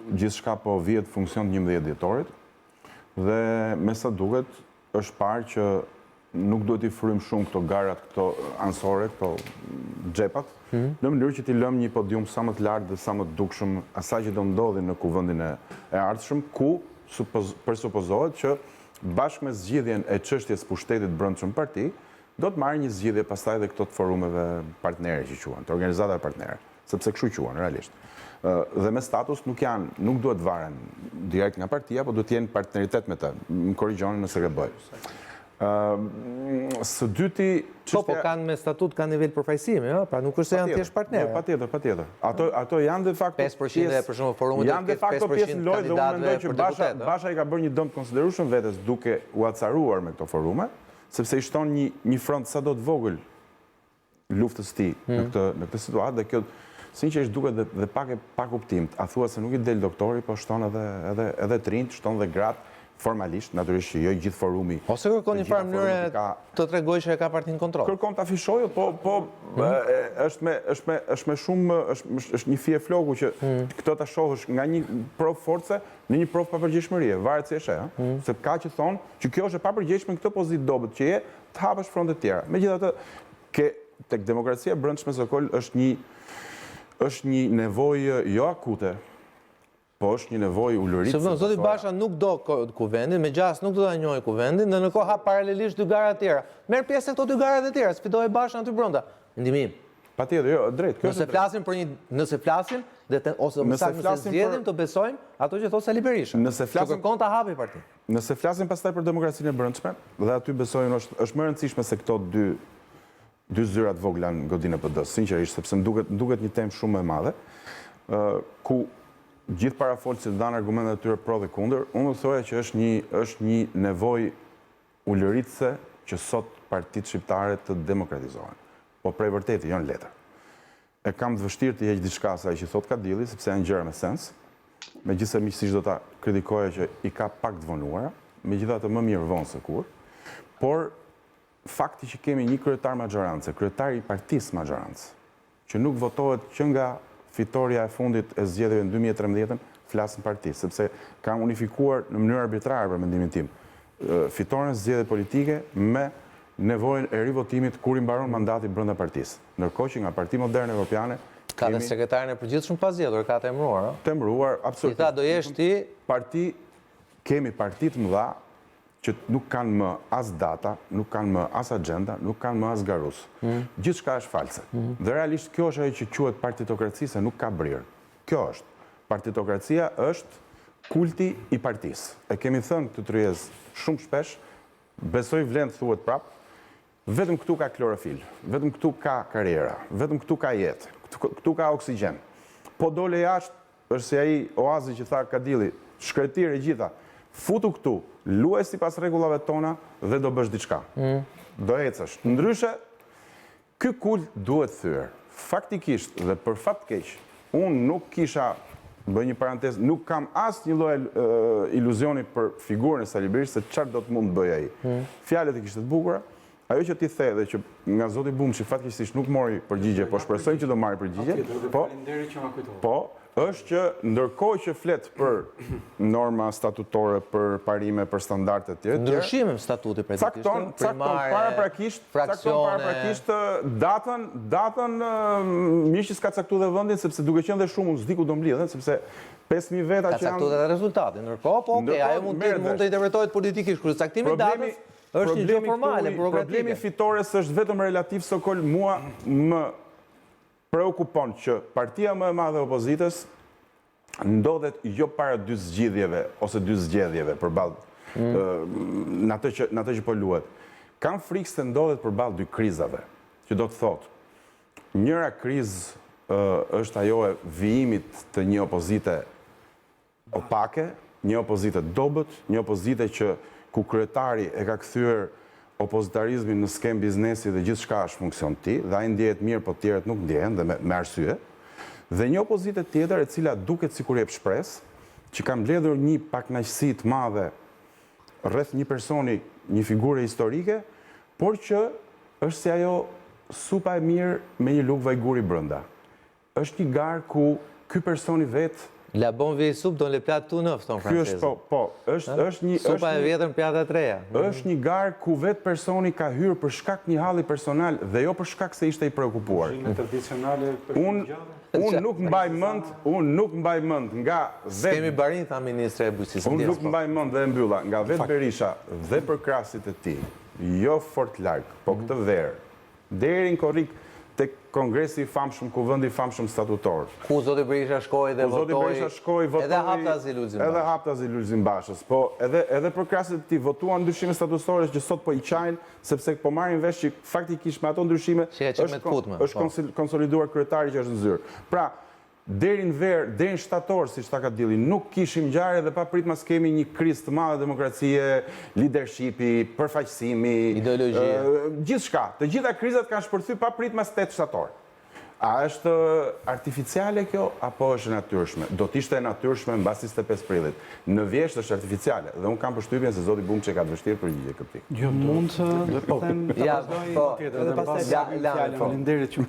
gjithçka po vihet funksion të 11 dhjetorit dhe me sa duket është parë që nuk duhet i frym shumë këto garat, këto ansore, këto xhepat, në mënyrë që t'i lëmë një podium sa më të lartë dhe sa më të dukshëm asaj që do ndodhi në kuvendin e ardhshëm, ku presupozohet që bashkë me zgjidhjen e çështjes pushtetit brendshëm parti, do të marrë një zgjidhje pastaj edhe këto të forumeve partnere që quhen, të organizatave partnere, sepse kështu quhen realisht. Dhe me status nuk duhet varen direkt nga partia, po duhet jenë partneritet me të. Më korrigjoni nëse gaboj. Së dyti... Po kanë me statut, kanë nivel përfaqësimi, pra nuk është se janë thjesht partnerë. Patjetër. Ato janë de facto 5% për shumë forumit janë de facto pjesë në lojë dhe unë mendoj që Basha i ka bërë një dëm të konsiderueshëm vetes duke u acaruar me këto forume, sepse i shton një front sa do të vogël luftës tij në këtë situatë dhe kjo sinqerisht duket dhe pak e pa kuptim. A thua se nuk i del doktori, po shton edhe trinj, shton dhe gratë formalisht, natyrisht që jo gjithë forumi. Ose kërkon një farë mënyre të tregoj që e ka partinë kontroll. Kërkon të afishojë, po është me shumë, është një fije floku që këto të shohësh nga një provë force në një provë papërgjegjshmërie, varet si e sheh, se ka që thonë që kjo është e papërgjegjshme në këtë pozitë dobët që je, të hapësh frontet tjera. Megjithatë, tek demokracia brendshme Sokol është një nevojë jo akute, po është një nevojë ulëritëse. Zoti Basha nuk do kuvendin, me gjas nuk do ta njohë kuvendin, dhe në kohë hap paralelisht dy gara të tjera. Merr pjesë në këto dy gara të tjera, sfidoi Basha aty brenda. Ndihmim. Patjetër, jo, drejt. Nëse flasim ose më saktë nëse zgjedhim të besojmë ato që thotë Sali Berisha. Nëse flasim kërkon ta hapi partinë. Nëse flasim pastaj për demokracinë e brendshme, dhe aty besojnë është më rëndësishme se këto dy zyrat vogla në godinë e PD-s, sinqerisht, sepse më duket një temë shumë më e madhe, ku gjithë parafolësit dhanë argumentet e tyre pro dhe kundër, unë thoya që është një nevojë ulëritëse që sot partitë shqiptare të demokratizohen. Po prej vërtetë, jo në letër. E kam të vështirë të heq diçka asaj që thot Kadilli, sepse janë gjëra me sens. Megjithëse miqësisht do ta kritikoja që i ka pak të vonuara, megjithatë më mirë vonë se kur. Por fakti që kemi një kryetar maxhorancë, kryetari i partisë maxhorancë, që nuk votohet që nga fitoria e fundit e zgjedhjeve në 2013 flasën partisë, sepse ka unifikuar në mënyrë arbitrare për mendimin tim fitoren zgjedhje politike me nevojën e rivotimit kur i mbaron mandati brenda partisë. Ndërkohë që nga Partia Moderne Evropiane ka dhe sekretarin e përgjithshëm pa zgjedhur, ka të emëruar, Të emëruar, absolutisht. I tha do jesh ti kemi parti të mëdha që nuk kanë më as data, nuk kanë më as agenda, nuk kanë më as garus. Gjithçka është false. Dhe realisht kjo është ajo që quhet partitokraci, se nuk ka brirë. Kjo është. Partitokracia është kulti i partisë. E kemi thënë këtë tryez shumë shpesh, besoj vlen thuhet prap, vetëm këtu ka klorofil, vetëm këtu ka karriera, vetëm këtu ka jetë, këtu ka oksigjen. Po dole jashtë, është si ai oazi që tha Kadilli, shkretir e gjitha, futu këtu, luaj sipas rregullave tona dhe do bësh diçka. Do ecësh. Ndryshe, ky kult duhet thyer. Faktikisht dhe për fat keq, unë nuk kisha, bëj një parantezë, nuk kam asnjë lloj iluzioni për figurën e Sali Berishës se çfarë do të mund të bëjë ai. Fjalët e kishte të bukura. Ajo që ti the dhe që nga zoti Bumshi fatkeqësisht nuk mori përgjigje, po shpresojnë që do marrë përgjigje. Po, është që ndërkohë që flet për norma statutore, për parime, për standarde të tjera, ndryshime statuti cakton paraprakisht datën miqis ka caktuar dhe vendin, sepse duke qenë dhe shumë unë s'di ku do mblidhen, sepse 5000 veta që janë... Ka caktuar edhe rezultatin, ndërkohë, po okej, ajo mund të interpretohet politikisht, kur caktimi datës është një gjë formale, burokratike. Problemi fitores është vetëm relativ, Sokol, mua më preokupon që partia më e madhe e opozitës ndodhet jo para dy zgjidhjeve ose dy zgjedhjeve përballë në atë që po luhet. Kam frikë se ndodhet përballë dy krizave, që do të thotë njëra krizë është ajo e vijimit të një opozite opake, një opozite dobët, një opozite ku kryetari e ka kthyer opozitarizmin në skem biznesi dhe gjithçka është funksion ti, dhe ai ndjehet mirë, po tjerët nuk ndjehen dhe me arsye. Dhe një opozite tjetër e cila duket sikur jep shpresë, që ka mbledhur një pakënaqësi të madhe rreth një personi, një figure historike, por që është si ajo supa e mirë me një lugë vajguri brenda. Është një garë ku ky personi vet La bon vieille soupe dans les plats tout neufs, thonë Ky është francezët. është një Supa e vjetër, pjata të reja. është një garë ku vetë personi ka hyrë për shkak një halli personal dhe jo për shkak se ishte i preokupuar. Tradicionale Unë nuk mbaj mend nga Kemi barin, tha ministre e bujqësisë. Unë nuk mbaj mend dhe e mbylla nga vetë Berisha dhe për krasit e tij, jo fort larg, po këtë verë, deri në korrik tek kongresi i famshëm, kuvendi i famshëm statutor. Ku zoti Berisha shkoi dhe Zoti votoi. Berisha shkoi, votoi. Edhe hapta Ziluzin Bashës. Edhe hapta Ziluzin Bashës. Po edhe për krasit e tij votuan ndryshime statutore që sot po i qajnë sepse po marrin vesh që faktikisht me ato ndryshime Që ka qenë me të futme, është konsoliduar kryetari që është në zyrë. Pra, deri në verë, deri në shtator, siç ta ka dilli, nuk kishim ngjarje dhe pa prit mas kemi një krizë të madhe demokracie, leadershipi, përfaqësimi, Ideologjia. Gjithçka. Të gjitha krizat kanë shpërthy pa prit mas 8 shtator. A është artificiale kjo, apo është natyrshme? Do t'ishte e natyrshme mbas 25 prillit. Në vjesht është artificiale. Dhe unë kam përshtypjen se zoti Bumçi ka të vështirë përgjigje këtij. Jo, mund të them Ja, po. edhe pastaj Faleminderit që